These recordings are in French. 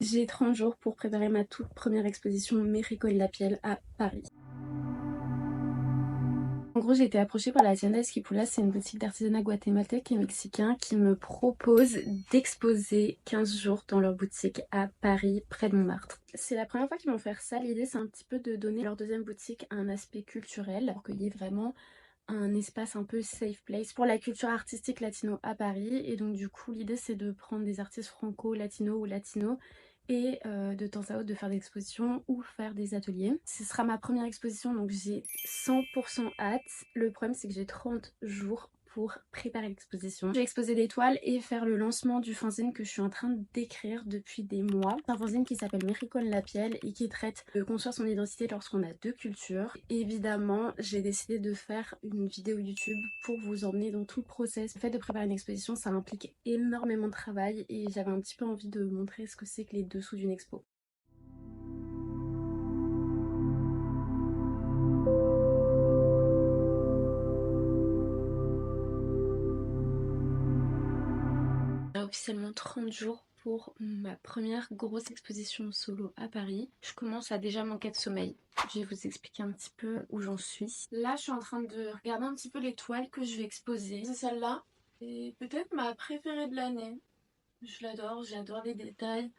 J'ai 30 jours pour préparer ma toute première exposition Méricole Lapiel à Paris. En gros, j'ai été approchée par la Tienda Esquipulas, c'est une boutique d'artisanat guatémaltèque et mexicain qui me propose d'exposer 15 jours dans leur boutique à Paris, près de Montmartre. C'est la première fois qu'ils vont faire ça. L'idée, c'est un petit peu de donner à leur deuxième boutique un aspect culturel pour qu'il y ait vraiment un espace un peu safe place pour la culture artistique latino à Paris. Et donc du coup l'idée c'est de prendre des artistes franco-latino ou latinos et de temps à autre de faire des expositions ou faire des ateliers. Ce sera ma première exposition donc j'ai 100% hâte. Le problème c'est que j'ai 30 jours pour préparer l'exposition. Je vais exposer des toiles et faire le lancement du fanzine que je suis en train d'écrire depuis des mois. C'est un fanzine qui s'appelle Méricole Lapiel et qui traite de construire son identité lorsqu'on a deux cultures. Évidemment, j'ai décidé de faire une vidéo YouTube pour vous emmener dans tout le process. Le fait de préparer une exposition, ça implique énormément de travail et j'avais un petit peu envie de montrer ce que c'est que les dessous d'une expo. Officiellement 30 jours pour ma première grosse exposition solo à Paris. Je commence à déjà manquer de sommeil. Je vais vous expliquer un petit peu où j'en suis. Là, je suis en train de regarder un petit peu les toiles que je vais exposer. C'est celle-là. C'est peut-être ma préférée de l'année. Je l'adore, j'adore les détails.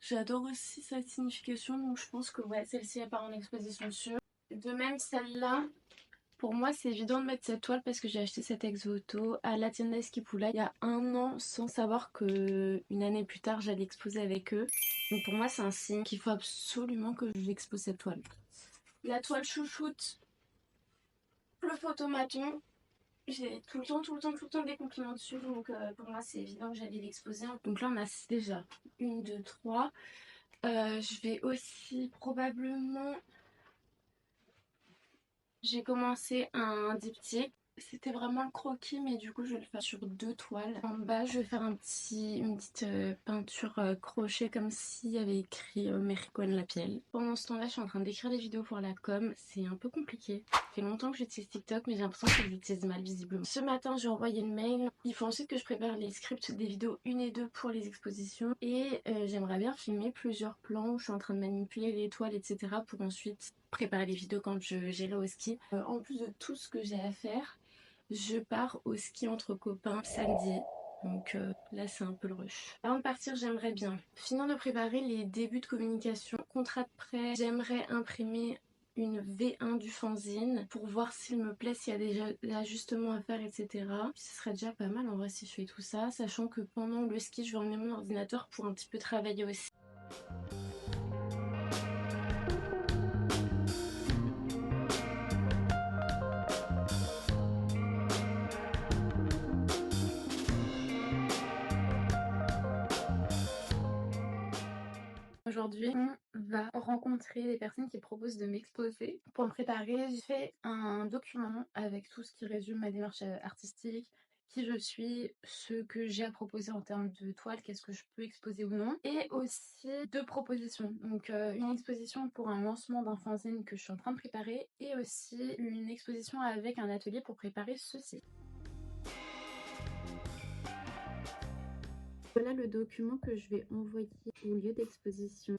J'adore aussi sa signification, donc je pense que ouais, celle-ci elle part en exposition sûre. De même, celle-là, pour moi, c'est évident de mettre cette toile parce que j'ai acheté cette ex-voto à la Tienda Esquipulas il y a un an sans savoir que une année plus tard j'allais exposer avec eux. Donc pour moi, c'est un signe qu'il faut absolument que j'expose cette toile. La toile chouchoute, le photomaton. J'ai tout le temps des compliments dessus, donc pour moi c'est évident que j'allais l'exposer. Donc là on a déjà 1, 2, 3. Je vais aussi probablement... J'ai commencé un diptyque. C'était vraiment le croquis, mais du coup je vais le faire sur 2 toiles. En bas je vais faire une petite peinture crochet comme s'il y avait écrit Méricole Lapiel. Pendant ce temps-là je suis en train d'écrire des vidéos pour la com. C'est un peu compliqué. Ça fait longtemps que j'utilise TikTok mais j'ai l'impression que j'utilise mal visiblement. Ce matin j'ai envoyé le mail. Il faut ensuite que je prépare les scripts des vidéos 1 et 2 pour les expositions. Et j'aimerais bien filmer plusieurs plans où je suis en train de manipuler les toiles etc. pour ensuite préparer les vidéos quand j'irai au ski. En plus de tout ce que j'ai à faire, je pars au ski entre copains samedi. Donc là c'est un peu le rush. Avant de partir j'aimerais bien finir de préparer les débuts de communication, contrat de prêt. J'aimerais imprimer une V1 du fanzine pour voir s'il me plaît, s'il y a déjà des ajustements à faire etc. Ce serait déjà pas mal en vrai si je fais tout ça, sachant que pendant le ski je vais emmener mon ordinateur pour un petit peu travailler aussi. Aujourd'hui, on va rencontrer des personnes qui proposent de m'exposer. Pour me préparer, j'ai fait un document avec tout ce qui résume ma démarche artistique, qui je suis, ce que j'ai à proposer en termes de toile, qu'est-ce que je peux exposer ou non. Et aussi 2 propositions. Donc une exposition pour un lancement d'un fanzine que je suis en train de préparer et aussi une exposition avec un atelier pour préparer ceci. Voilà le document que je vais envoyer au lieu d'exposition.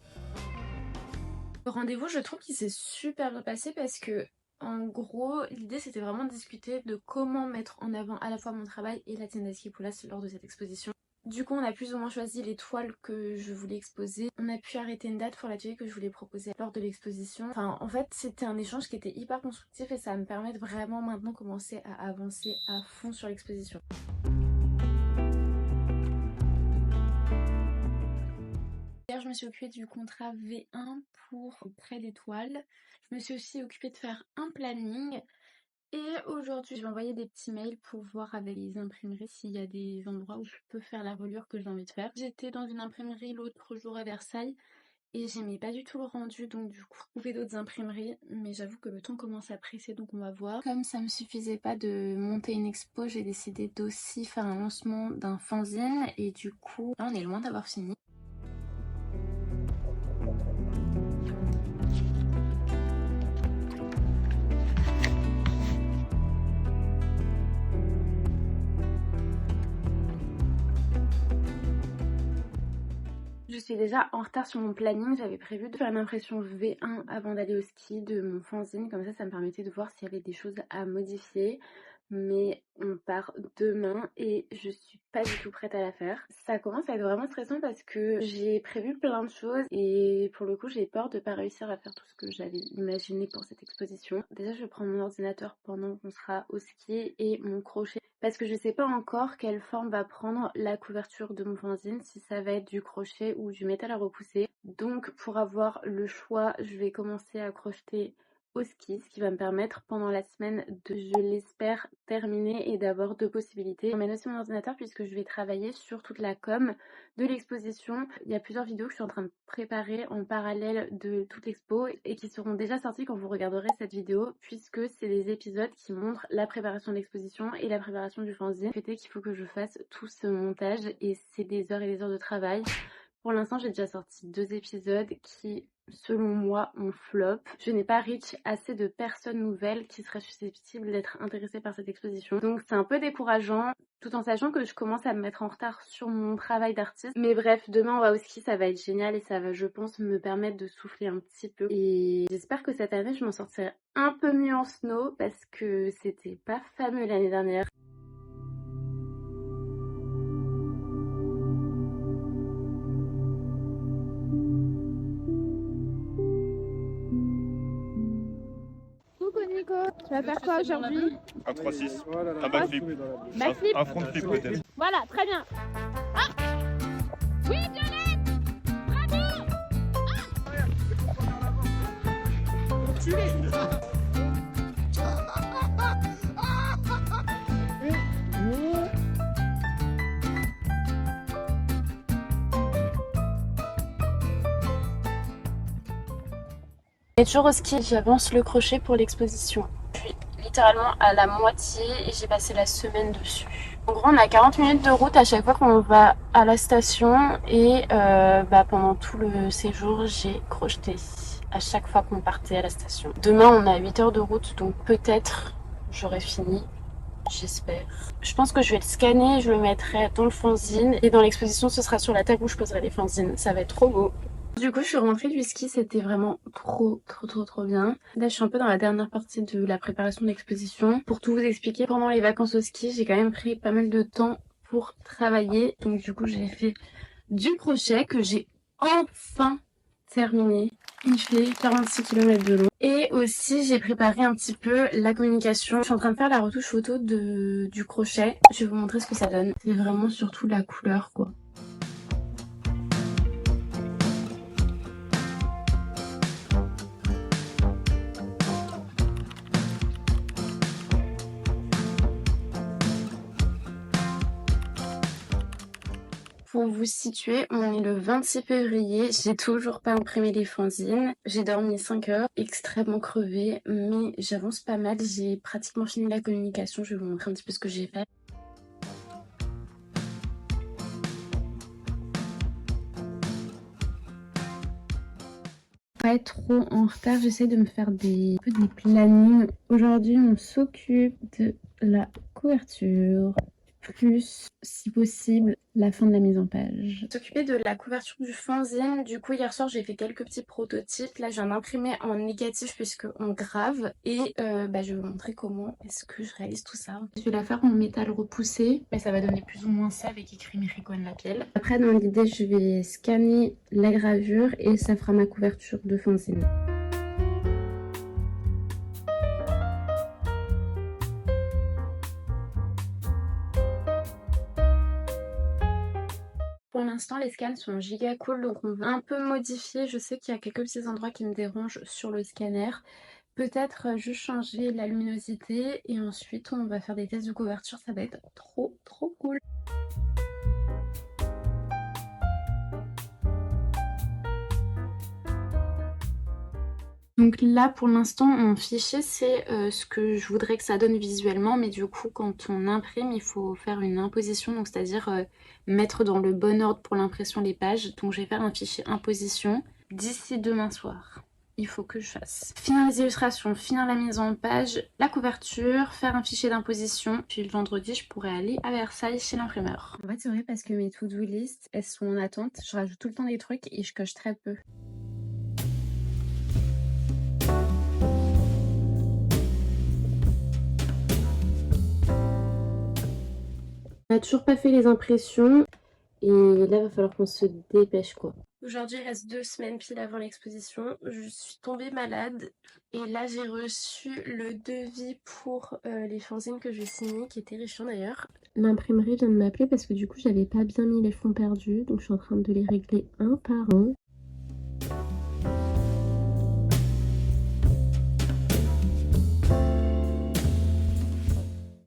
Le rendez-vous, je trouve qu'il s'est super bien passé parce que, en gros, l'idée c'était vraiment de discuter de comment mettre en avant à la fois mon travail et la Tienda Esquipulas lors de cette exposition. Du coup, on a plus ou moins choisi les toiles que je voulais exposer. On a pu arrêter une date pour l'atelier que je voulais proposer lors de l'exposition. Enfin, en fait, c'était un échange qui était hyper constructif et ça va me permettre vraiment maintenant de commencer à avancer à fond sur l'exposition. Hier, je me suis occupée du contrat V1 pour Près d'étoiles. Je me suis aussi occupée de faire un planning. Et aujourd'hui, je vais envoyer des petits mails pour voir avec les imprimeries s'il y a des endroits où je peux faire la reliure que j'ai envie de faire. J'étais dans une imprimerie l'autre jour à Versailles et j'aimais pas du tout le rendu, donc du coup, j'ai trouvé d'autres imprimeries. Mais j'avoue que le temps commence à presser, donc on va voir. Comme ça me suffisait pas de monter une expo, j'ai décidé d'aussi faire un lancement d'un fanzine. Et du coup, là, on est loin d'avoir fini. Je suis déjà en retard sur mon planning, j'avais prévu de faire une impression V1 avant d'aller au ski de mon fanzine, comme ça me permettait de voir s'il y avait des choses à modifier. Mais on part demain et je suis pas du tout prête à la faire. Ça commence à être vraiment stressant parce que j'ai prévu plein de choses et pour le coup j'ai peur de pas réussir à faire tout ce que j'avais imaginé pour cette exposition. Déjà je vais prendre mon ordinateur pendant qu'on sera au ski et mon crochet parce que je sais pas encore quelle forme va prendre la couverture de mon fanzine, si ça va être du crochet ou du métal à repousser. Donc pour avoir le choix, je vais commencer à crocheter au ski, ce qui va me permettre pendant la semaine de, je l'espère, terminer et d'avoir 2 possibilités. J'emmène aussi mon ordinateur puisque je vais travailler sur toute la com de l'exposition. Il y a plusieurs vidéos que je suis en train de préparer en parallèle de toute l'expo et qui seront déjà sorties quand vous regarderez cette vidéo puisque c'est des épisodes qui montrent la préparation de l'exposition et la préparation du fanzine. Fait qu'il faut que je fasse tout ce montage et c'est des heures et des heures de travail. Pour l'instant, j'ai déjà sorti 2 épisodes qui, selon moi, ont flop. Je n'ai pas reach assez de personnes nouvelles qui seraient susceptibles d'être intéressées par cette exposition. Donc c'est un peu décourageant, tout en sachant que je commence à me mettre en retard sur mon travail d'artiste. Mais bref, demain on va au ski, ça va être génial et ça va, je pense, me permettre de souffler un petit peu. Et j'espère que cette année, je m'en sortirai un peu mieux en snow parce que c'était pas fameux l'année dernière. Coucou Nico, tu vas faire quoi aujourd'hui? Un 3-6, un backflip, Backflip? un front flip peut-être. Voilà, très bien. Ah oui, Violette, bravo. Et toujours au ski, j'avance le crochet pour l'exposition. Je suis littéralement à la moitié et j'ai passé la semaine dessus. En gros, on a 40 minutes de route à chaque fois qu'on va à la station et pendant tout le séjour, j'ai crocheté à chaque fois qu'on partait à la station. Demain, on a 8 heures de route, donc peut-être j'aurai fini. J'espère. Je pense que je vais le scanner, je le mettrai dans le fanzine et dans l'exposition, ce sera sur la table où je poserai les fanzines. Ça va être trop beau. Du coup, je suis rentrée du ski, c'était vraiment trop bien. Là, je suis un peu dans la dernière partie de la préparation de l'exposition. Pour tout vous expliquer, pendant les vacances au ski, j'ai quand même pris pas mal de temps pour travailler. Donc du coup, j'ai fait du crochet que j'ai enfin terminé. Il fait 46 km de long. Et aussi, j'ai préparé un petit peu la communication. Je suis en train de faire la retouche photo du crochet. Je vais vous montrer ce que ça donne. C'est vraiment surtout la couleur, quoi. Pour vous situer, on est le 26 février, j'ai toujours pas imprimé les fanzines. J'ai dormi 5 heures, extrêmement crevée, mais j'avance pas mal. J'ai pratiquement fini la communication, je vais vous montrer un petit peu ce que j'ai fait. Pas être trop en retard, j'essaie de me faire des plannings. Aujourd'hui, on s'occupe de la couverture. Plus, si possible, la fin de la mise en page. S'occuper de la couverture du fanzine. Du coup, hier soir, j'ai fait quelques petits prototypes. Là, je viens d'imprimer en négatif puisqu'on grave. Et je vais vous montrer comment est-ce que je réalise tout ça. Je vais la faire en métal repoussé. Ça va donner plus ou moins ça avec écrit Mirico Lapielle. Après, dans l'idée, je vais scanner la gravure et ça fera ma couverture de fanzine. Pour l'instant, les scans sont giga cool, donc on va un peu modifier. Je sais qu'il y a quelques petits endroits qui me dérangent sur le scanner. Peut-être juste changer la luminosité et ensuite on va faire des tests de couverture. Ça va être trop cool. Donc là pour l'instant mon fichier c'est ce que je voudrais que ça donne visuellement, mais du coup quand on imprime il faut faire une imposition, donc c'est-à-dire mettre dans le bon ordre pour l'impression les pages. Donc je vais faire un fichier imposition d'ici demain soir. il faut que je fasse. Finir les illustrations, finir la mise en page, la couverture, faire un fichier d'imposition. Puis le vendredi, je pourrais aller à Versailles chez l'imprimeur. En fait, c'est vrai parce que mes to-do list, elles sont en attente. Je rajoute tout le temps des trucs et je coche très peu. On n'a toujours pas fait les impressions et là, il va falloir qu'on se dépêche quoi. Aujourd'hui, il reste 2 semaines pile avant l'exposition. Je suis tombée malade et là, j'ai reçu le devis pour les fanzines que je vais signer, qui est terrifiant d'ailleurs. L'imprimerie vient de m'appeler parce que du coup, j'avais pas bien mis les fonds perdus, donc je suis en train de les régler un par un.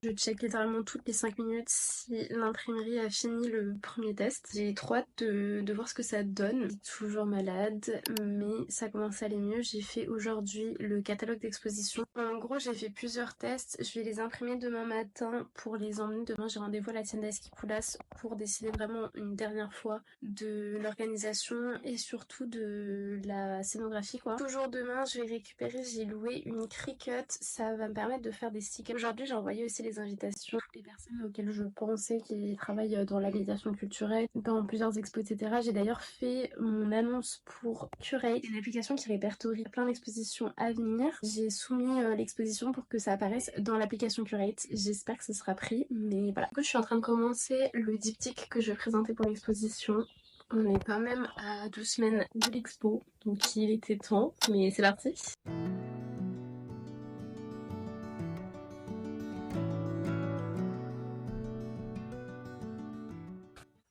Je check littéralement toutes les 5 minutes si l'imprimerie a fini le premier test. J'ai trop hâte de voir ce que ça donne. Je suis toujours malade, mais ça commence à aller mieux. J'ai fait aujourd'hui le catalogue d'exposition. En gros, j'ai fait plusieurs tests. Je vais les imprimer demain matin pour les emmener. Demain, j'ai rendez-vous à la tienda Esquipulas pour décider vraiment une dernière fois de l'organisation et surtout de la scénographie quoi. Toujours demain, je vais récupérer, j'ai loué une Cricut. Ça va me permettre de faire des stickers. Aujourd'hui, j'ai envoyé aussi les invitations des personnes auxquelles je pensais qui travaillent dans la médiation culturelle, dans plusieurs expos, etc. J'ai d'ailleurs fait mon annonce pour Curate, une application qui répertorie plein d'expositions à venir. J'ai soumis l'exposition pour que ça apparaisse dans l'application Curate. J'espère que ce sera pris, mais voilà. Du coup, je suis en train de commencer le diptyque que je vais présenter pour l'exposition. On est quand même à 12 semaines de l'expo, donc il était temps, mais c'est parti.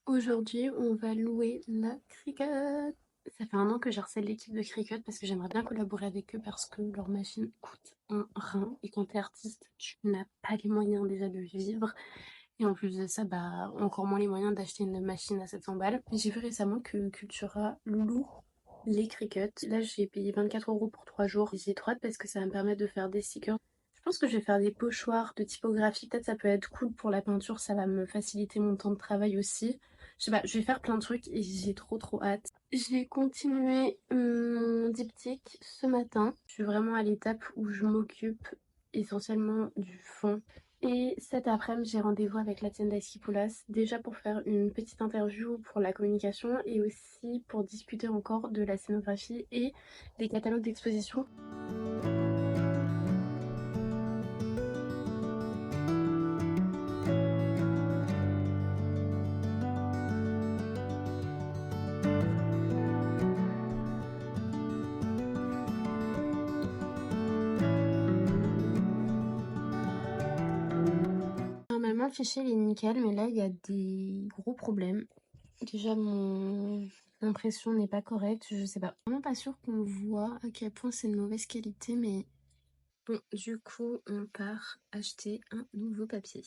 Aujourd'hui, on va louer la Cricut. Ça fait 1 an que j'harcèle l'équipe de Cricut parce que j'aimerais bien collaborer avec eux parce que leur machine coûte un rein et quand t'es artiste, tu n'as pas les moyens déjà de vivre. Et en plus de ça, bah encore moins les moyens d'acheter une machine à 700 balles. J'ai vu récemment que Cultura loue les Cricut. Là, j'ai payé 24 € pour 3 jours. J'ai trop hâte parce que ça va me permettre de faire des stickers. Je pense que je vais faire des pochoirs de typographie. Peut-être ça peut être cool pour la peinture. Ça va me faciliter mon temps de travail aussi. Je sais pas, je vais faire plein de trucs et j'ai trop hâte. J'ai continué mon diptyque ce matin. Je suis vraiment à l'étape où je m'occupe essentiellement du fond. Et cet après-midi, j'ai rendez-vous avec la tienda Esquipulas, déjà pour faire une petite interview pour la communication et aussi pour discuter encore de la scénographie et des catalogues d'exposition. Normalement, le fichier il est nickel, mais là, il y a des gros problèmes. Déjà, mon impression n'est pas correcte, je sais pas. Vraiment pas sûre qu'on voit à quel point c'est de mauvaise qualité, mais bon, du coup, on part acheter un nouveau papier.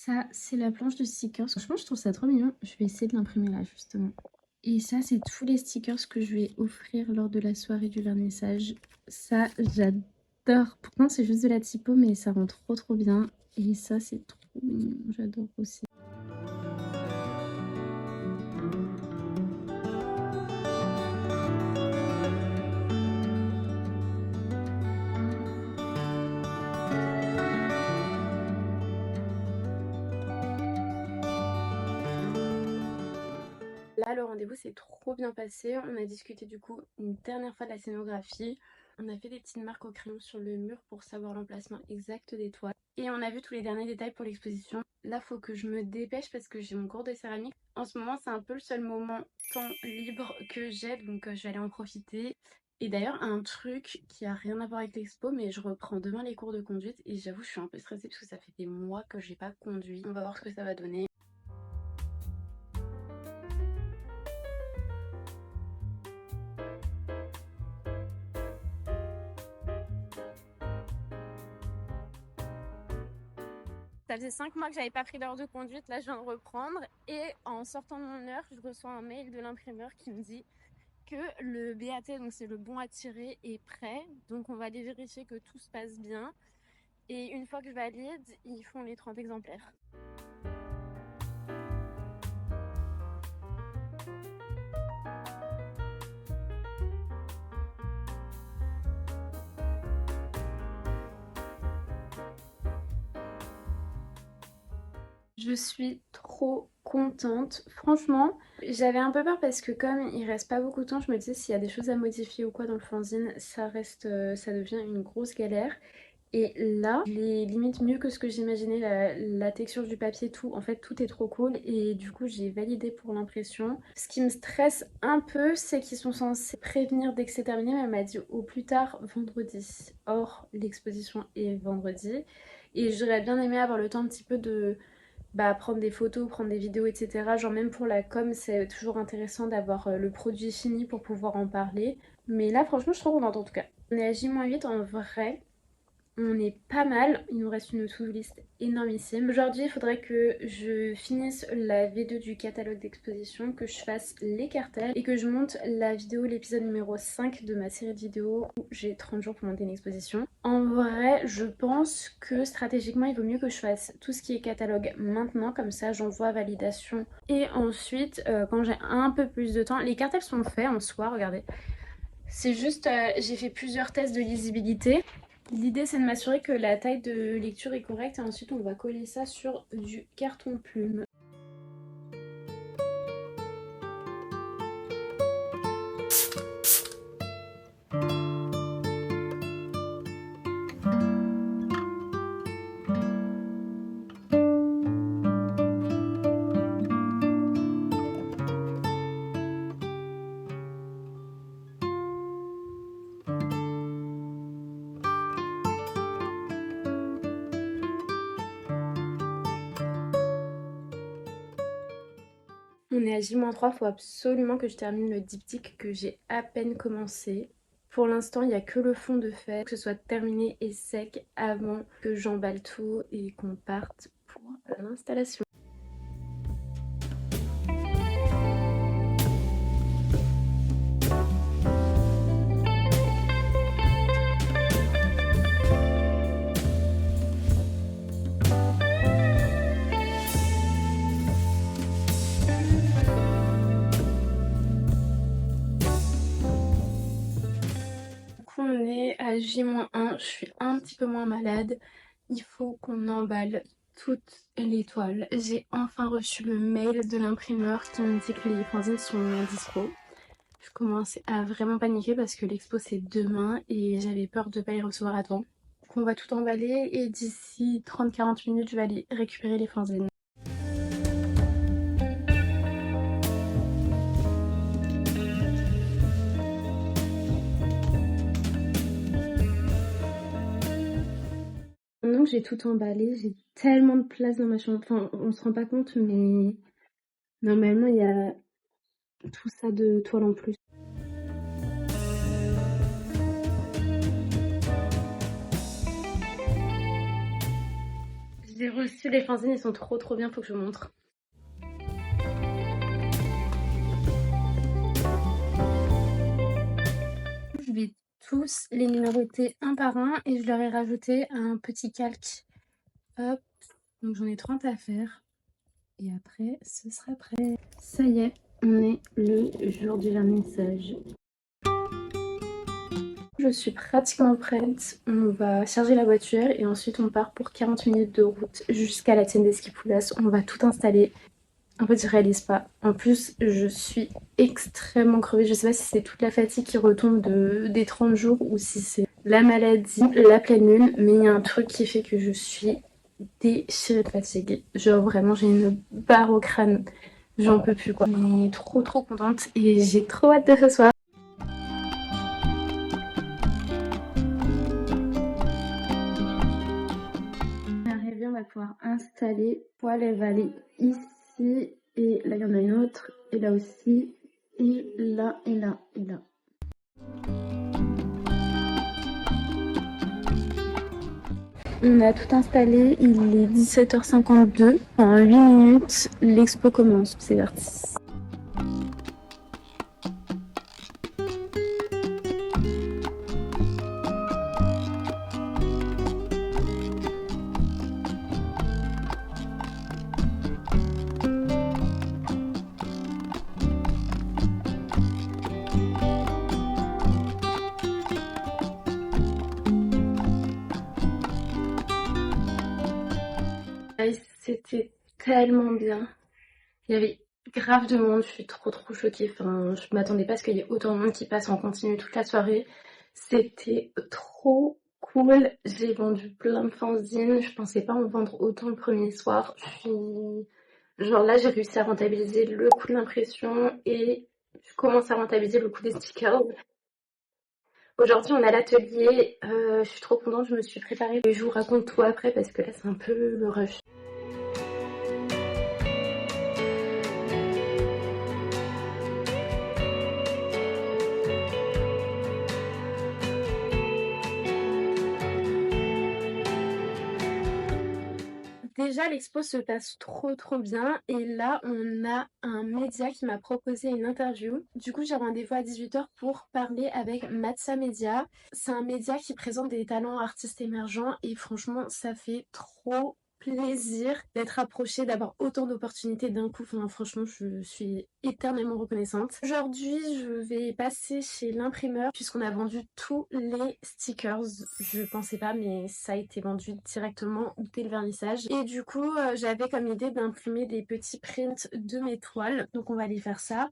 Ça, c'est la planche de stickers. Franchement, je trouve ça trop mignon. Je vais essayer de l'imprimer là, justement. Et ça, c'est tous les stickers que je vais offrir lors de la soirée du vernissage. Ça, j'adore. Pourtant, c'est juste de la typo, mais ça rend trop bien. Et ça, c'est trop mignon. J'adore aussi. Là, le rendez-vous s'est trop bien passé. On a discuté du coup une dernière fois de la scénographie. On a fait des petites marques au crayon sur le mur pour savoir l'emplacement exact des toiles. Et on a vu tous les derniers détails pour l'exposition. Là, faut que je me dépêche parce que j'ai mon cours de céramique. En ce moment, c'est un peu le seul moment temps libre que j'ai, donc je vais aller en profiter. Et d'ailleurs, un truc qui a rien à voir avec l'expo, mais je reprends demain les cours de conduite et j'avoue, je suis un peu stressée parce que ça fait des mois que j'ai pas conduit. On va voir ce que ça va donner. Ça faisait 5 mois que j'avais pas pris d'heure de conduite, là je viens de reprendre. Et en sortant de mon heure, je reçois un mail de l'imprimeur qui me dit que le BAT, donc c'est le bon à tirer, est prêt. Donc on va aller vérifier que tout se passe bien. Et une fois que je valide, ils font les 30 exemplaires. Je suis trop contente. Franchement, j'avais un peu peur parce que comme il reste pas beaucoup de temps, je me disais s'il y a des choses à modifier ou quoi dans le fanzine, ça devient une grosse galère. Et là, il est limite mieux que ce que j'imaginais, la texture du papier, tout. En fait, tout est trop cool et du coup, j'ai validé pour l'impression. Ce qui me stresse un peu, c'est qu'ils sont censés prévenir dès que c'est terminé, mais elle m'a dit au plus tard vendredi. Or, l'exposition est vendredi et j'aurais bien aimé avoir le temps un petit peu de prendre des photos, prendre des vidéos, etc. Genre même pour la com, c'est toujours intéressant d'avoir le produit fini pour pouvoir en parler. Mais là, franchement, je suis trop contente en tout cas. On est à J-8 en vrai. On est pas mal, il nous reste une to-do list énormissime. Aujourd'hui, il faudrait que je finisse la V2 du catalogue d'exposition, que je fasse les cartels et que je monte la vidéo, l'épisode numéro 5 de ma série de vidéos où j'ai 30 jours pour monter une exposition. En vrai, je pense que stratégiquement, il vaut mieux que je fasse tout ce qui est catalogue maintenant, comme ça j'envoie validation. Et ensuite, quand j'ai un peu plus de temps, les cartels sont faits en soi, regardez. C'est juste, j'ai fait plusieurs tests de lisibilité. L'idée c'est de m'assurer que la taille de lecture est correcte et ensuite on va coller ça sur du carton plume. On est à J-3, il faut absolument que je termine le diptyque que j'ai à peine commencé. Pour l'instant, il n'y a que le fond de fait, que ce soit terminé et sec avant que j'emballe tout et qu'on parte pour l'installation. On est à J-1, je suis un petit peu moins malade. Il faut qu'on emballe toutes les toiles. J'ai enfin reçu le mail de l'imprimeur qui me dit que les fanzines sont dispo. Je commençais à vraiment paniquer parce que l'expo c'est demain et j'avais peur de ne pas les recevoir à temps. Donc on va tout emballer et d'ici 30-40 minutes je vais aller récupérer les fanzines. Maintenant que j'ai tout emballé, j'ai tellement de place dans ma chambre. Enfin, on se rend pas compte, mais normalement il y a tout ça de toile en plus. J'ai reçu les fanzines, ils sont trop bien, faut que je vous montre. Je vais tous les numéroter un par un et je leur ai rajouté un petit calque. Hop, donc j'en ai 30 à faire. Et après, ce sera prêt. Ça y est, on est le jour du vernissage. Je suis pratiquement prête. On va charger la voiture et ensuite on part pour 40 minutes de route jusqu'à la tienne d'Esquipoulas. On va tout installer. En fait, je réalise pas. En plus, je suis extrêmement crevée. Je sais pas si c'est toute la fatigue qui retombe des 30 jours ou si c'est la maladie, la pleine lune. Mais il y a un truc qui fait que je suis déchirée de fatigue. Genre vraiment, j'ai une barre au crâne. J'en peux plus quoi. Mais trop contente et j'ai trop hâte de ce soir. On va pouvoir installer. Poêle, elle va aller ici. Et là, il y en a une autre. Et là aussi. Et là, et là, et là. On a tout installé, il est 17h52. En 8 minutes, l'expo commence. C'est parti. C'était tellement bien. Il y avait grave de monde, je suis trop choquée. Enfin, je m'attendais pas à ce qu'il y ait autant de monde qui passe en continu toute la soirée. C'était trop cool. J'ai vendu plein de fanzines. Je pensais pas en vendre autant le premier soir. Genre là, j'ai réussi à rentabiliser le coût de l'impression et je commence à rentabiliser le coût des stickers. Aujourd'hui, on a l'atelier. Je suis trop contente, je me suis préparée. Je vous raconte tout après parce que là, c'est un peu le rush. Déjà, l'expo se passe trop bien et là, on a un média qui m'a proposé une interview. Du coup, j'ai rendez-vous à 18h pour parler avec Matza Media. C'est un média qui présente des talents artistes émergents et franchement, ça fait trop plaisir d'être approchée, d'avoir autant d'opportunités d'un coup. Enfin, franchement, je suis éternellement reconnaissante. Aujourd'hui, je vais passer chez l'imprimeur puisqu'on a vendu tous les stickers. Je pensais pas, mais ça a été vendu directement dès le vernissage. Et du coup, j'avais comme idée d'imprimer des petits prints de mes toiles. Donc on va aller faire ça.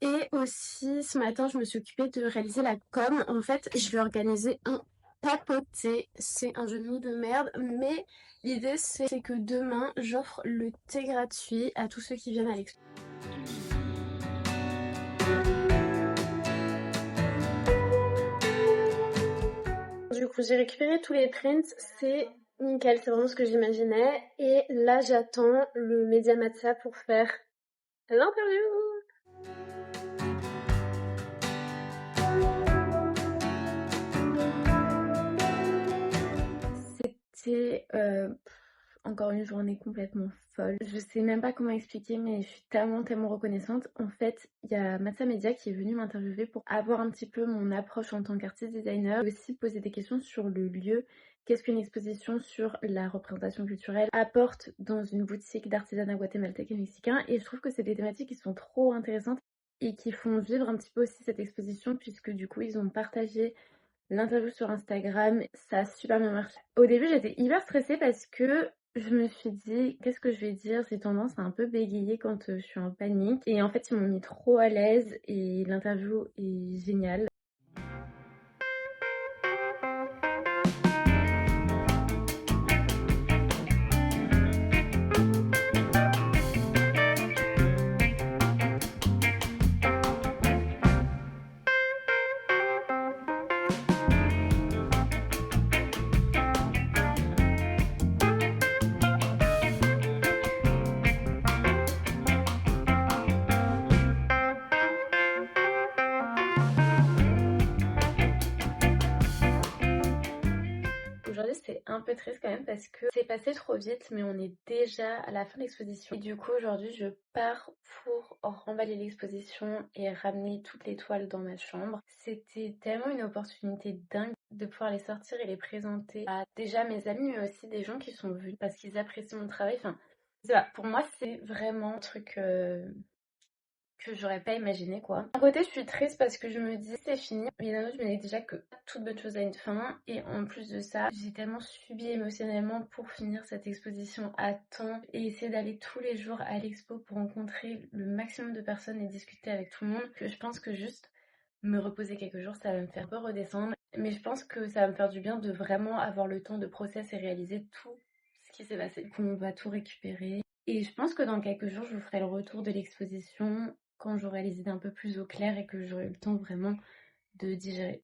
Et aussi, ce matin, je me suis occupée de réaliser la com. En fait, je vais organiser un papoté. C'est un jeu de mots de merde, mais l'idée, c'est que demain, j'offre le thé gratuit à tous ceux qui viennent à l'expo. Du coup, j'ai récupéré tous les prints. C'est nickel, c'est vraiment ce que j'imaginais. Et là, j'attends le Média Matza pour faire l'interview. C'était encore une journée complètement folle. Je sais même pas comment expliquer, mais je suis tellement reconnaissante. En fait, il y a Matza Media qui est venu m'interviewer pour avoir un petit peu mon approche en tant qu'artiste designer, et aussi poser des questions sur le lieu. Qu'est-ce qu'une exposition sur la représentation culturelle apporte dans une boutique d'artisanat guatémaltèque et mexicain? Et je trouve que c'est des thématiques qui sont trop intéressantes et qui font vivre un petit peu aussi cette exposition, puisque du coup, ils ont partagé l'interview sur Instagram, ça a super bien marché. Au début, j'étais hyper stressée parce que je me suis dit, qu'est-ce que je vais dire? J'ai tendance à un peu bégayer quand je suis en panique. Et en fait, ils m'ont mis trop à l'aise et l'interview est géniale. Aujourd'hui, c'est un peu triste quand même parce que c'est passé trop vite, mais on est déjà à la fin de l'exposition. Et du coup, aujourd'hui, je pars pour remballer l'exposition et ramener toutes les toiles dans ma chambre. C'était tellement une opportunité dingue de pouvoir les sortir et les présenter à déjà mes amis, mais aussi des gens qui sont venus parce qu'ils apprécient mon travail. Enfin, pour moi, c'est vraiment un truc que j'aurais pas imaginé quoi. D'un côté, je suis triste parce que je me dis c'est fini, mais d'un autre, je me dis déjà que toute bonne chose a une fin, et en plus de ça, j'ai tellement subi émotionnellement pour finir cette exposition à temps et essayer d'aller tous les jours à l'expo pour rencontrer le maximum de personnes et discuter avec tout le monde, que je pense que juste me reposer quelques jours, ça va me faire un peu redescendre, mais je pense que ça va me faire du bien de vraiment avoir le temps de process et réaliser tout ce qui s'est passé, qu'on va tout récupérer. Et je pense que dans quelques jours, je vous ferai le retour de l'exposition quand j'aurai les idées un peu plus au clair et que j'aurai le temps vraiment de digérer.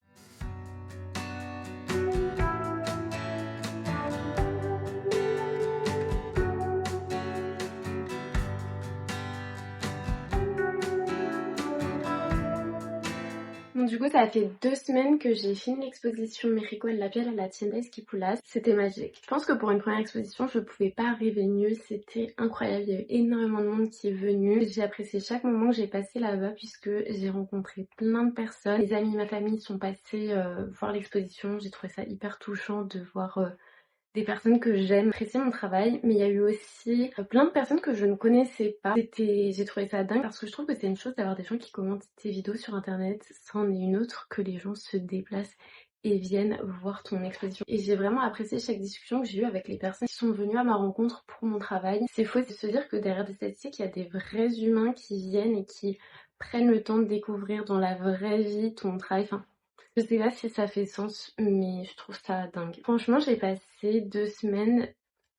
Donc Donc du coup ça fait 2 semaines que j'ai fini l'exposition Mérico El Labial à la Tienda Esquipulas. C'était magique. Je pense que pour une première exposition je pouvais pas rêver mieux, c'était incroyable, il y a eu énormément de monde qui est venu. J'ai apprécié chaque moment que j'ai passé là-bas puisque j'ai rencontré plein de personnes. Mes amis, ma famille sont passés voir l'exposition, j'ai trouvé ça hyper touchant de voir des personnes que j'aime, apprécier mon travail, mais il y a eu aussi plein de personnes que je ne connaissais pas. J'ai trouvé ça dingue parce que je trouve que c'est une chose d'avoir des gens qui commentent tes vidéos sur internet, c'en est une autre que les gens se déplacent et viennent voir ton exposition. Et j'ai vraiment apprécié chaque discussion que j'ai eue avec les personnes qui sont venues à ma rencontre pour mon travail. C'est faux de se dire que derrière des statistiques, il y a des vrais humains qui viennent et qui prennent le temps de découvrir dans la vraie vie ton travail. Enfin, je sais pas si ça fait sens, mais je trouve ça dingue. Franchement, j'ai passé 2 semaines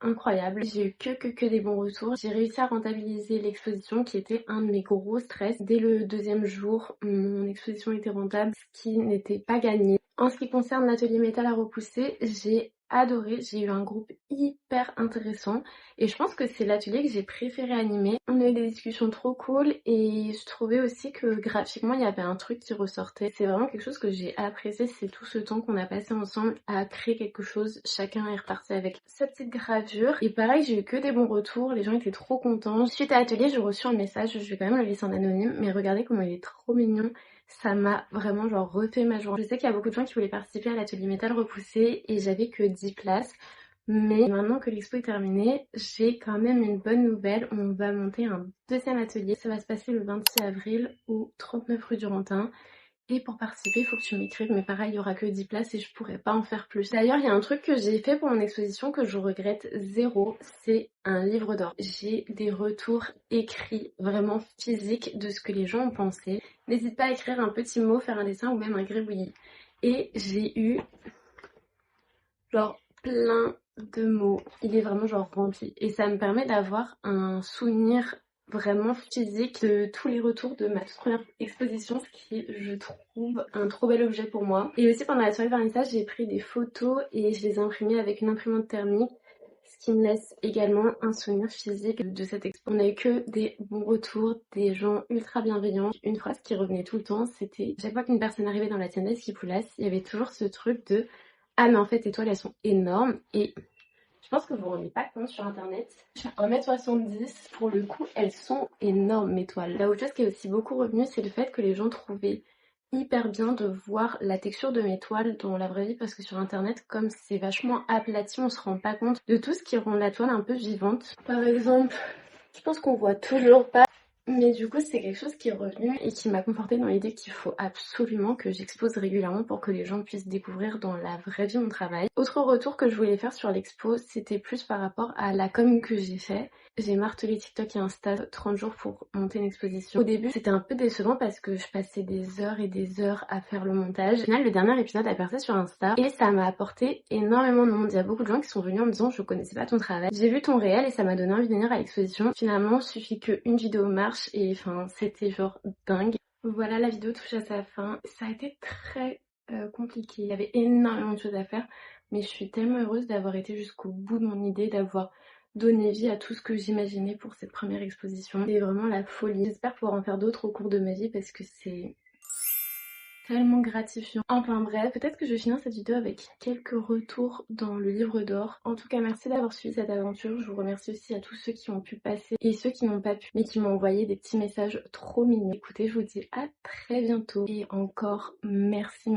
incroyables. J'ai eu que des bons retours. J'ai réussi à rentabiliser l'exposition qui était un de mes gros stress. Dès le 2e jour, mon exposition était rentable, ce qui n'était pas gagné. En ce qui concerne l'atelier métal à repousser, j'ai adoré. J'ai eu un groupe hyper intéressant et je pense que c'est l'atelier que j'ai préféré animer. On a eu des discussions trop cool et je trouvais aussi que graphiquement il y avait un truc qui ressortait. C'est vraiment quelque chose que j'ai apprécié, c'est tout ce temps qu'on a passé ensemble à créer quelque chose. Chacun est reparti avec sa petite gravure et pareil, j'ai eu que des bons retours, les gens étaient trop contents. Suite à l'atelier, j'ai reçu un message, je vais quand même le laisser en anonyme, mais regardez comment il est trop mignon. Ça m'a vraiment genre refait ma journée. Je sais qu'il y a beaucoup de gens qui voulaient participer à l'atelier métal repoussé et j'avais que 10 places. Mais maintenant que l'expo est terminée, j'ai quand même une bonne nouvelle. On va monter un 2e atelier. Ça va se passer le 26 avril au 39 rue du Rantin. Et pour participer, il faut que tu m'écrives, mais pareil, il y aura que 10 places et je pourrais pas en faire plus. D'ailleurs, il y a un truc que j'ai fait pour mon exposition que je regrette zéro, c'est un livre d'or. J'ai des retours écrits, vraiment physiques, de ce que les gens ont pensé. N'hésite pas à écrire un petit mot, faire un dessin ou même un gribouillis. Et j'ai eu genre plein de mots. Il est vraiment genre rempli. Et ça me permet d'avoir un souvenir vraiment physique de tous les retours de ma toute première exposition, ce qui est, je trouve, un trop bel objet pour moi. Et aussi pendant la soirée vernissage, j'ai pris des photos et je les ai imprimées avec une imprimante thermique, ce qui me laisse également un souvenir physique de cette expo. On a eu que des bons retours, des gens ultra bienveillants. Une phrase qui revenait tout le temps, c'était chaque fois qu'une personne arrivait dans la tienda Esquipulas, il y avait toujours ce truc de ah mais en fait tes toiles elles sont énormes et je pense que vous ne vous rendez pas compte sur internet. Je fais 1m70, pour le coup elles sont énormes mes toiles. La autre chose qui est aussi beaucoup revenue, c'est le fait que les gens trouvaient hyper bien de voir la texture de mes toiles dans la vraie vie parce que sur internet, comme c'est vachement aplati, on se rend pas compte de tout ce qui rend la toile un peu vivante. Par exemple, je pense qu'on voit toujours pas. Mais du coup, c'est quelque chose qui est revenu et qui m'a confortée dans l'idée qu'il faut absolument que j'expose régulièrement pour que les gens puissent découvrir dans la vraie vie mon travail. Autre retour que je voulais faire sur l'expo, c'était plus par rapport à la com que j'ai fait. J'ai martelé TikTok et Insta 30 jours pour monter une exposition. Au début, c'était un peu décevant parce que je passais des heures et des heures à faire le montage. Au final, le dernier épisode a percé sur Insta et ça m'a apporté énormément de monde. Il y a beaucoup de gens qui sont venus en me disant je connaissais pas ton travail. J'ai vu ton réel et ça m'a donné envie de venir à l'exposition. Finalement, il suffit qu'une vidéo marche et enfin, c'était genre dingue. Voilà, la vidéo touche à sa fin. Ça a été très compliqué. Il y avait énormément de choses à faire, mais je suis tellement heureuse d'avoir été jusqu'au bout de mon idée, d'avoir donné vie à tout ce que j'imaginais pour cette première exposition. C'est vraiment la folie. J'espère pouvoir en faire d'autres au cours de ma vie parce que c'est tellement gratifiant. Enfin bref, peut-être que je vais finir cette vidéo avec quelques retours dans le livre d'or. En tout cas, merci d'avoir suivi cette aventure. Je vous remercie aussi à tous ceux qui ont pu passer et ceux qui n'ont pas pu, mais qui m'ont envoyé des petits messages trop mignons. Écoutez, je vous dis à très bientôt et encore merci.